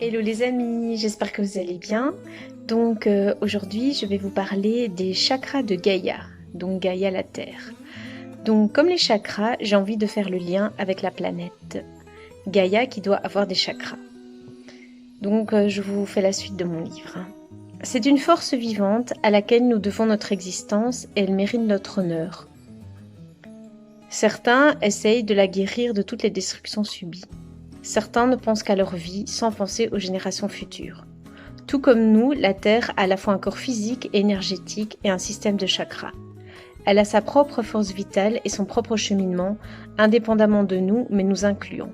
Hello les amis, j'espère que vous allez bien. Donc aujourd'hui je vais vous parler des chakras de Gaïa, donc Gaïa la Terre. Donc comme les chakras, j'ai envie de faire le lien avec la planète Gaïa qui doit avoir des chakras. Donc je vous fais la suite de mon livre. C'est une force vivante à laquelle nous devons notre existence et elle mérite notre honneur. Certains essayent de la guérir de toutes les destructions subies. Certains ne pensent qu'à leur vie sans penser aux générations futures. Tout comme nous, la Terre a à la fois un corps physique et énergétique et un système de chakras. Elle a sa propre force vitale et son propre cheminement, indépendamment de nous, mais nous incluant.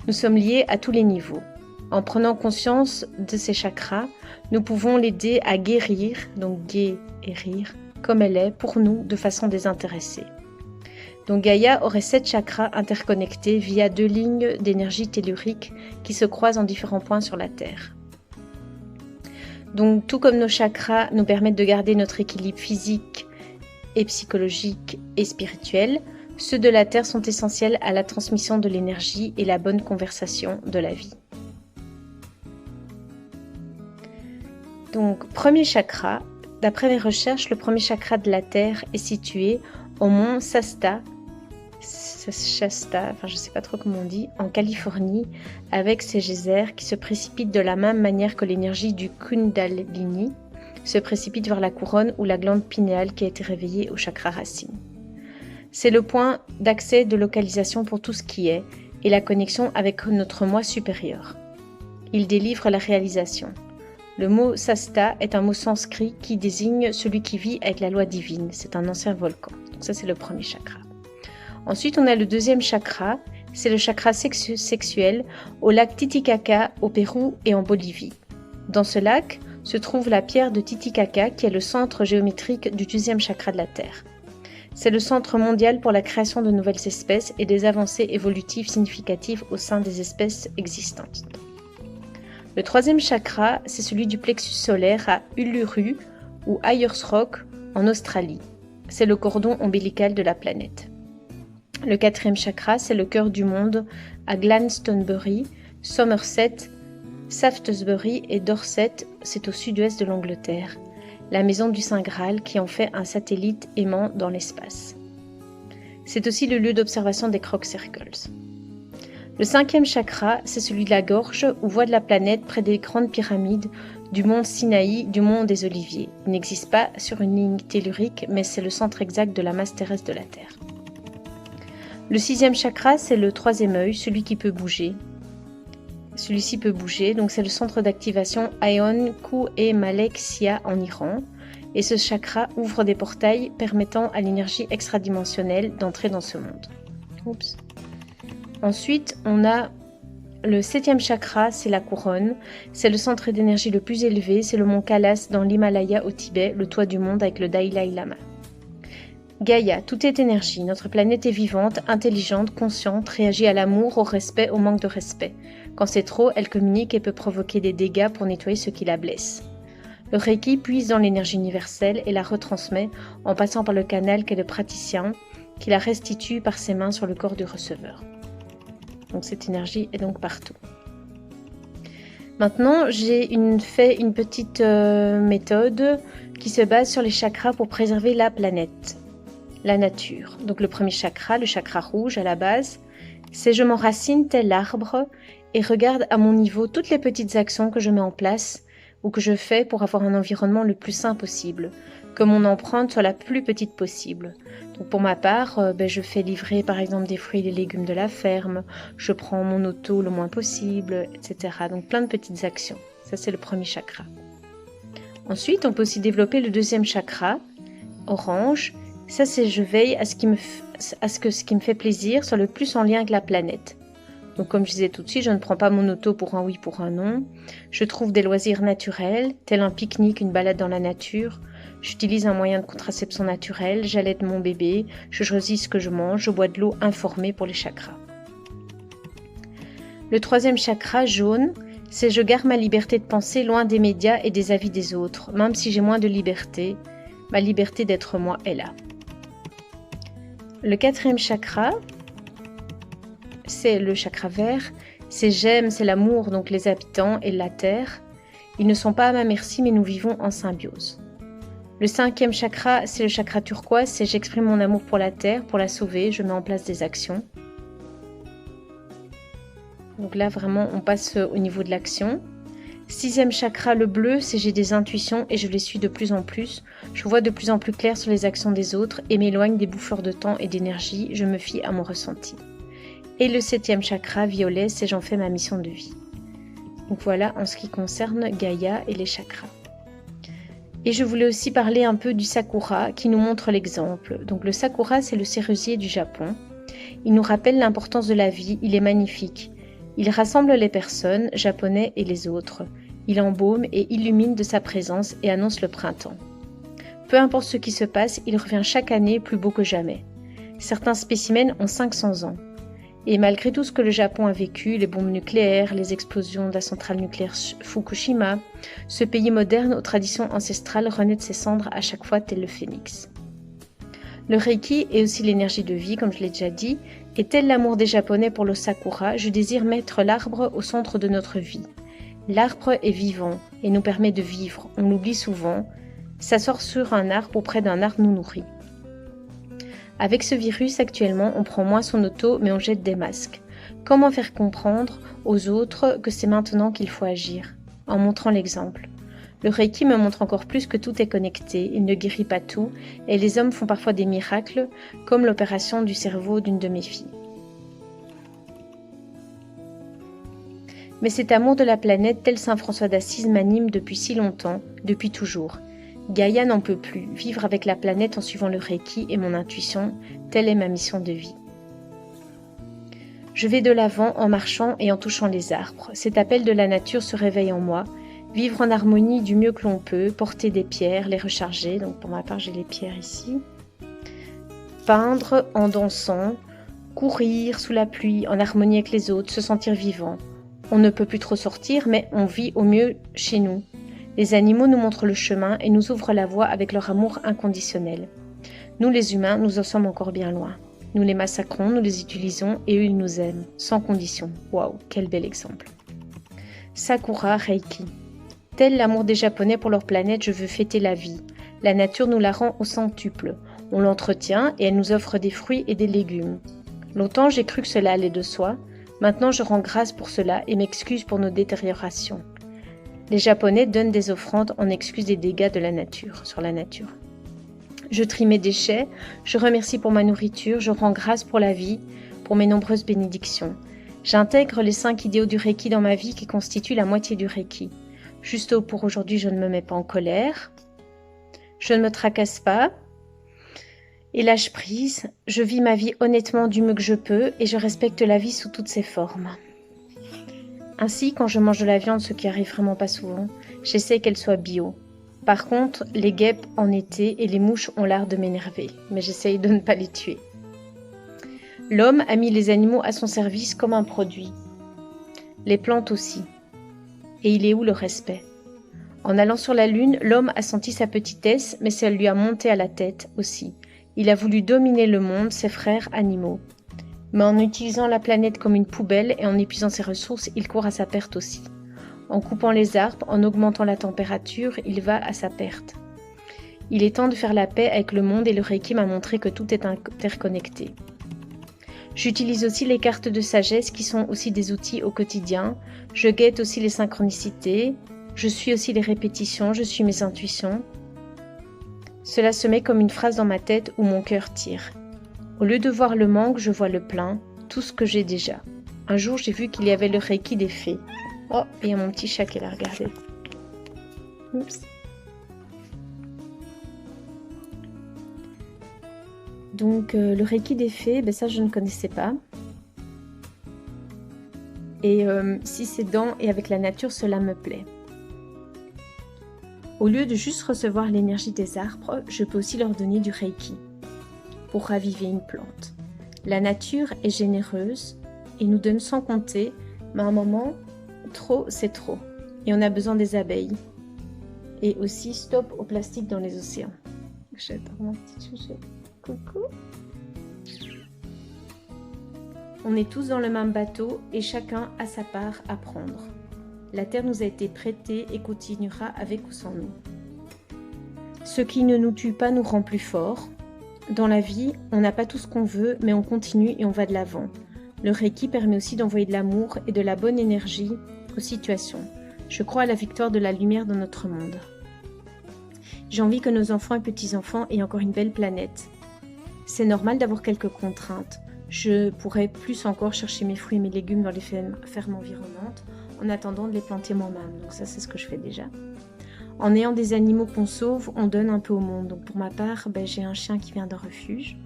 Nous sommes liés à tous les niveaux. En prenant conscience de ces chakras, nous pouvons l'aider à guérir, donc guérir, comme elle est, pour nous, de façon désintéressée. Donc Gaïa aurait 7 chakras interconnectés via 2 lignes d'énergie tellurique qui se croisent en différents points sur la Terre. Donc tout comme nos chakras nous permettent de garder notre équilibre physique et psychologique et spirituel, ceux de la Terre sont essentiels à la transmission de l'énergie et la bonne conversation de la vie. Donc premier chakra, d'après mes recherches, le premier chakra de la Terre est situé au mont Shasta, enfin je sais pas trop comment on dit, en Californie, avec ses geysers qui se précipitent de la même manière que l'énergie du Kundalini se précipite vers la couronne ou la glande pinéale qui a été réveillée au chakra racine. C'est le point d'accès de localisation pour tout ce qui est et la connexion avec notre moi supérieur. Il délivre la réalisation. Le mot Shasta est un mot sanskrit qui désigne celui qui vit avec la loi divine. C'est un ancien volcan. Donc ça, c'est le premier chakra. Ensuite, on a le deuxième chakra. C'est le chakra sexuel au lac Titicaca au Pérou et en Bolivie. Dans ce lac se trouve la pierre de Titicaca qui est le centre géométrique du deuxième chakra de la Terre. C'est le centre mondial pour la création de nouvelles espèces et des avancées évolutives significatives au sein des espèces existantes. Le troisième chakra, c'est celui du plexus solaire à Uluru ou Ayers Rock en Australie. C'est le cordon ombilical de la planète. Le quatrième chakra, c'est le cœur du monde à Glastonbury, Somerset, Shaftesbury et Dorset, c'est au sud-ouest de l'Angleterre, la maison du Saint Graal qui en fait un satellite aimant dans l'espace. C'est aussi le lieu d'observation des Croc Circles. Le cinquième chakra, c'est celui de la gorge ou voie de la planète près des grandes pyramides du mont Sinaï, du mont des Oliviers. Il n'existe pas sur une ligne tellurique, mais c'est le centre exact de la masse terrestre de la Terre. Le sixième chakra, c'est le troisième œil, celui qui peut bouger. Celui-ci peut bouger, donc c'est le centre d'activation Aeon Ku-e Malek Sia en Iran. Et ce chakra ouvre des portails permettant à l'énergie extradimensionnelle d'entrer dans ce monde. Oups. Ensuite, on a le septième chakra, c'est la couronne. C'est le centre d'énergie le plus élevé, c'est le mont Kailas dans l'Himalaya au Tibet, le toit du monde avec le Dalai Lama. Gaïa, tout est énergie. Notre planète est vivante, intelligente, consciente, réagit à l'amour, au respect, au manque de respect. Quand c'est trop, elle communique et peut provoquer des dégâts pour nettoyer ce qui la blesse. Le Reiki puise dans l'énergie universelle et la retransmet en passant par le canal qu'est le praticien, qui la restitue par ses mains sur le corps du receveur. Donc cette énergie est donc partout. Maintenant, j'ai fait une petite méthode qui se base sur les chakras pour préserver la planète, la nature. Donc le premier chakra, le chakra rouge à la base, c'est je m'enracine tel l'arbre et regarde à mon niveau toutes les petites actions que je mets en place ou que je fais pour avoir un environnement le plus sain possible, que mon empreinte soit la plus petite possible. Donc pour ma part, je fais livrer par exemple des fruits et des légumes de la ferme, je prends mon auto le moins possible, etc. Donc plein de petites actions. Ça c'est le premier chakra. Ensuite, on peut aussi développer le deuxième chakra, orange. Ça c'est je veille à ce que ce qui me fait plaisir soit le plus en lien avec la planète. Donc comme je disais tout de suite, je ne prends pas mon auto pour un oui, pour un non. Je trouve des loisirs naturels, tel un pique-nique, une balade dans la nature. J'utilise un moyen de contraception naturel, j'allaite mon bébé, je choisis ce que je mange, je bois de l'eau informée pour les chakras. Le troisième chakra, jaune, c'est je garde ma liberté de penser loin des médias et des avis des autres, même si j'ai moins de liberté. Ma liberté d'être moi est là. Le quatrième chakra, c'est le chakra vert, C'est j'aime, c'est l'amour, donc les habitants et la terre. Ils ne sont pas à ma merci, mais nous vivons en symbiose. Le 5e chakra, c'est le chakra turquoise, c'est j'exprime mon amour pour la terre, pour la sauver, je mets en place des actions. Donc là, vraiment, on passe au niveau de l'action. 6e chakra, le bleu, c'est j'ai des intuitions et je les suis de plus en plus. Je vois de plus en plus clair sur les actions des autres et m'éloigne des bouffeurs de temps et d'énergie. Je me fie à mon ressenti. Et le 7e chakra, violet, c'est j'en fais ma mission de vie. Donc voilà en ce qui concerne Gaïa et les chakras. Et je voulais aussi parler un peu du sakura qui nous montre l'exemple. Donc le sakura, c'est le cerisier du Japon. Il nous rappelle l'importance de la vie, il est magnifique. Il rassemble les personnes, japonais et les autres. Il embaume et illumine de sa présence et annonce le printemps. Peu importe ce qui se passe, il revient chaque année plus beau que jamais. Certains spécimens ont 500 ans. Et malgré tout ce que le Japon a vécu, les bombes nucléaires, les explosions de la centrale nucléaire Fukushima, ce pays moderne aux traditions ancestrales renaît de ses cendres à chaque fois tel le phénix. Le Reiki est aussi l'énergie de vie, comme je l'ai déjà dit, et tel l'amour des Japonais pour le sakura, je désire mettre l'arbre au centre de notre vie. L'arbre est vivant et nous permet de vivre, on l'oublie souvent, s'asseoir sur un arbre auprès d'un arbre nous nourrit. Avec ce virus, actuellement, on prend moins son auto, mais on jette des masques. Comment faire comprendre aux autres que c'est maintenant qu'il faut agir? En montrant l'exemple. Le Reiki me montre encore plus que tout est connecté, il ne guérit pas tout, et les hommes font parfois des miracles, comme l'opération du cerveau d'une de mes filles. Mais cet amour de la planète, tel Saint François d'Assise, m'anime depuis si longtemps, depuis toujours. Gaïa n'en peut plus, vivre avec la planète en suivant le Reiki et mon intuition, telle est ma mission de vie. Je vais de l'avant en marchant et en touchant les arbres. Cet appel de la nature se réveille en moi. Vivre en harmonie du mieux que l'on peut, porter des pierres, les recharger. Donc pour ma part, j'ai les pierres ici. Peindre en dansant, courir sous la pluie, en harmonie avec les autres, se sentir vivant. On ne peut plus trop sortir, mais on vit au mieux chez nous. Les animaux nous montrent le chemin et nous ouvrent la voie avec leur amour inconditionnel. Nous les humains, nous en sommes encore bien loin. Nous les massacrons, nous les utilisons et eux ils nous aiment, sans condition. Waouh, quel bel exemple. Sakura Reiki. Tel l'amour des Japonais pour leur planète, je veux fêter la vie. La nature nous la rend au centuple. On l'entretient et elle nous offre des fruits et des légumes. Longtemps j'ai cru que cela allait de soi. Maintenant je rends grâce pour cela et m'excuse pour nos détériorations. Les Japonais donnent des offrandes en excuse des dégâts de la nature, sur la nature. Je trie mes déchets, je remercie pour ma nourriture, je rends grâce pour la vie, pour mes nombreuses bénédictions. J'intègre les 5 idéaux du Reiki dans ma vie qui constituent la moitié du Reiki. Juste pour aujourd'hui, je ne me mets pas en colère. Je ne me tracasse pas. Et lâche prise. Je vis ma vie honnêtement du mieux que je peux et je respecte la vie sous toutes ses formes. Ainsi, quand je mange de la viande, ce qui arrive vraiment pas souvent, j'essaie qu'elle soit bio. Par contre, les guêpes en été et les mouches ont l'art de m'énerver, mais j'essaye de ne pas les tuer. L'homme a mis les animaux à son service comme un produit. Les plantes aussi. Et il est où le respect? En allant sur la Lune, l'homme a senti sa petitesse, mais ça lui a monté à la tête aussi. Il a voulu dominer le monde, ses frères animaux. Mais en utilisant la planète comme une poubelle et en épuisant ses ressources, il court à sa perte aussi. En coupant les arbres, en augmentant la température, il va à sa perte. Il est temps de faire la paix avec le monde et le Reiki m'a montré que tout est interconnecté. J'utilise aussi les cartes de sagesse qui sont aussi des outils au quotidien. Je guette aussi les synchronicités. Je suis aussi les répétitions, je suis mes intuitions. Cela se met comme une phrase dans ma tête où mon cœur tire. Au lieu de voir le manque, je vois le plein, tout ce que j'ai déjà. Un jour, j'ai vu qu'il y avait le Reiki des fées. Oh, il y a mon petit chat qui l'a regardé. Oups. Donc, le Reiki des fées, ça, je ne connaissais pas. Et si c'est dans et avec la nature, cela me plaît. Au lieu de juste recevoir l'énergie des arbres, je peux aussi leur donner du Reiki pour raviver une plante. La nature est généreuse et nous donne sans compter, mais à un moment, trop, c'est trop. Et on a besoin des abeilles. Et aussi, stop au plastique dans les océans. J'adore mon petit chouchou. Coucou. On est tous dans le même bateau et chacun a sa part à prendre. La terre nous a été prêtée et continuera avec ou sans nous. Ce qui ne nous tue pas nous rend plus forts. Dans la vie, on n'a pas tout ce qu'on veut, mais on continue et on va de l'avant. Le Reiki permet aussi d'envoyer de l'amour et de la bonne énergie aux situations. Je crois à la victoire de la lumière dans notre monde. J'ai envie que nos enfants et petits-enfants aient encore une belle planète. C'est normal d'avoir quelques contraintes. Je pourrais plus encore chercher mes fruits et mes légumes dans les fermes environnantes en attendant de les planter moi-même. Donc ça, c'est ce que je fais déjà. En ayant des animaux qu'on sauve, on donne un peu au monde. Donc pour ma part, j'ai un chien qui vient d'un refuge.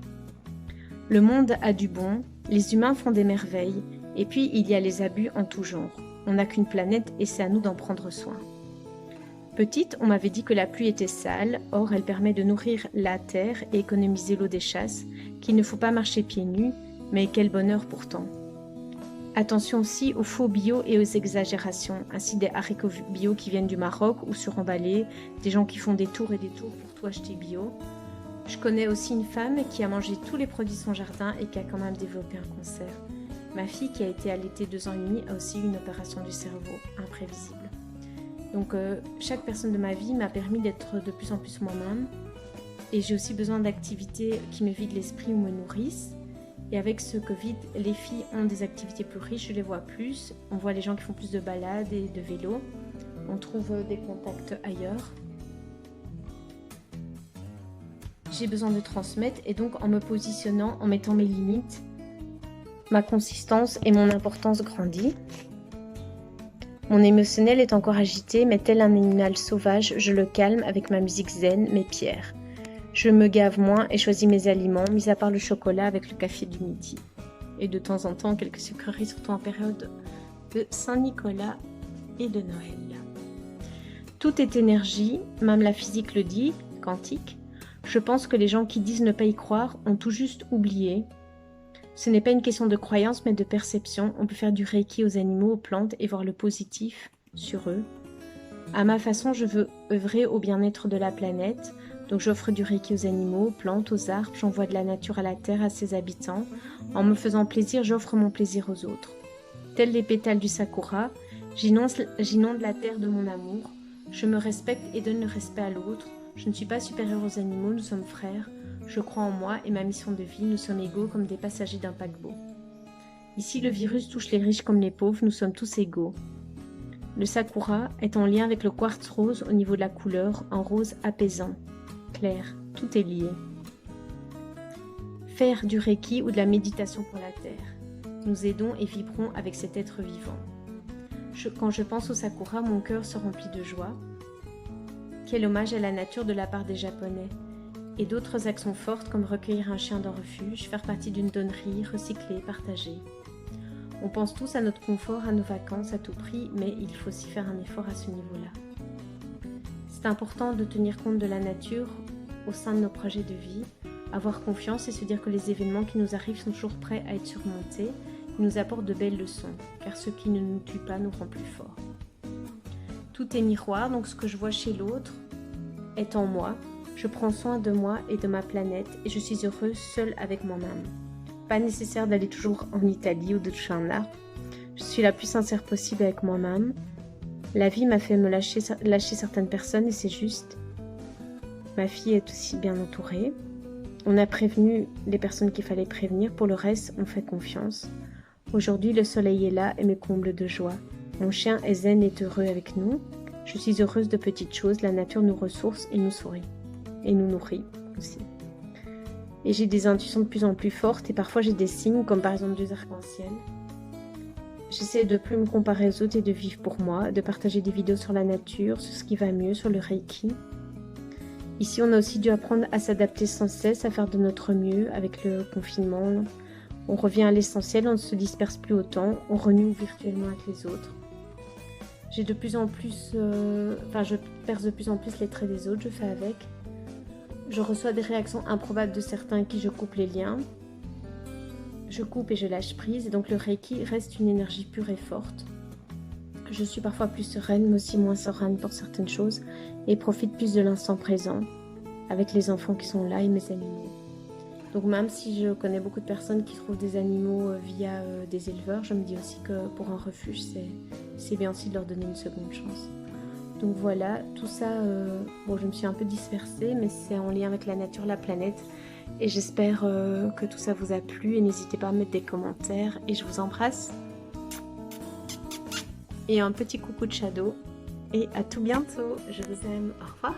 Le monde a du bon, les humains font des merveilles, et puis il y a les abus en tout genre. On n'a qu'une planète et c'est à nous d'en prendre soin. Petite, on m'avait dit que la pluie était sale, or elle permet de nourrir la terre et économiser l'eau des chasses, qu'il ne faut pas marcher pieds nus, mais quel bonheur pourtant. Attention aussi aux faux bio et aux exagérations, ainsi des haricots bio qui viennent du Maroc ou suremballés, des gens qui font des tours et des tours pour tout acheter bio. Je connais aussi une femme qui a mangé tous les produits de son jardin et qui a quand même développé un cancer. Ma fille, qui a été allaitée 2 ans et demi, a aussi eu une opération du cerveau imprévisible. Donc chaque personne de ma vie m'a permis d'être de plus en plus moi-même. Et j'ai aussi besoin d'activités qui me vident l'esprit ou me nourrissent. Et avec ce Covid, les filles ont des activités plus riches, je les vois plus. On voit les gens qui font plus de balades et de vélo. On trouve des contacts ailleurs. J'ai besoin de transmettre et donc en me positionnant, en mettant mes limites, ma consistance et mon importance grandit. Mon émotionnel est encore agité, mais tel un animal sauvage, je le calme avec ma musique zen, mes pierres. Je me gave moins et choisis mes aliments, mis à part le chocolat avec le café du midi. Et de temps en temps, quelques sucreries, surtout en période de Saint-Nicolas et de Noël. Tout est énergie, même la physique le dit, quantique. Je pense que les gens qui disent ne pas y croire ont tout juste oublié. Ce n'est pas une question de croyance, mais de perception. On peut faire du reiki aux animaux, aux plantes et voir le positif sur eux. À ma façon, je veux œuvrer au bien-être de la planète. Donc j'offre du reiki aux animaux, aux plantes, aux arbres. J'envoie de la nature à la terre, à ses habitants. En me faisant plaisir, j'offre mon plaisir aux autres. Tels les pétales du sakura, j'inonde la terre de mon amour. Je me respecte et donne le respect à l'autre. Je ne suis pas supérieure aux animaux, nous sommes frères. Je crois en moi et ma mission de vie, nous sommes égaux comme des passagers d'un paquebot. Ici, le virus touche les riches comme les pauvres, nous sommes tous égaux. Le sakura est en lien avec le quartz rose au niveau de la couleur, un rose apaisant, clair, tout est lié. Faire du reiki ou de la méditation pour la terre. Nous aidons et vibrons avec cet être vivant. Quand je pense au sakura, mon cœur se remplit de joie. Quel hommage à la nature de la part des Japonais. Et d'autres actions fortes comme recueillir un chien d'un refuge, faire partie d'une donnerie, recycler, partager. On pense tous à notre confort, à nos vacances à tout prix, mais il faut aussi faire un effort à ce niveau-là. C'est important de tenir compte de la nature au sein de nos projets de vie, avoir confiance et se dire que les événements qui nous arrivent sont toujours prêts à être surmontés. Ils nous apportent de belles leçons, car ce qui ne nous tue pas nous rend plus forts. Tout est miroir, donc ce que je vois chez l'autre est en moi. Je prends soin de moi et de ma planète et je suis heureuse seule avec moi-même. Pas nécessaire d'aller toujours en Italie ou de toucher un arbre. Je suis la plus sincère possible avec moi-même. La vie m'a fait me lâcher certaines personnes et c'est juste. Ma fille est aussi bien entourée. On a prévenu les personnes qu'il fallait prévenir. Pour le reste, on fait confiance. Aujourd'hui, le soleil est là et me comble de joie. Mon chien est zen et heureux avec nous. Je suis heureuse de petites choses. La nature nous ressource et nous sourit. Et nous nourrit aussi. Et j'ai des intuitions de plus en plus fortes et parfois j'ai des signes comme par exemple des arcs-en-ciel. J'essaie de plus me comparer aux autres et de vivre pour moi, de partager des vidéos sur la nature, sur ce qui va mieux, sur le Reiki. Ici on a aussi dû apprendre à s'adapter sans cesse, à faire de notre mieux avec le confinement. On revient à l'essentiel, on ne se disperse plus autant, on renoue virtuellement avec les autres. Je perce de plus en plus les traits des autres, je fais avec. Je reçois des réactions improbables de certains à qui je coupe les liens. Je coupe et je lâche prise et donc le Reiki reste une énergie pure et forte. Je suis parfois plus sereine mais aussi moins sereine pour certaines choses et profite plus de l'instant présent avec les enfants qui sont là et mes animaux. Donc même si je connais beaucoup de personnes qui trouvent des animaux via des éleveurs, je me dis aussi que pour un refuge, c'est bien aussi de leur donner une seconde chance. Donc voilà, tout ça, bon je me suis un peu dispersée, mais c'est en lien avec la nature, la planète. Et j'espère que tout ça vous a plu et n'hésitez pas à mettre des commentaires et je vous embrasse. Et un petit coucou de Shadow et à tout bientôt, je vous aime, au revoir.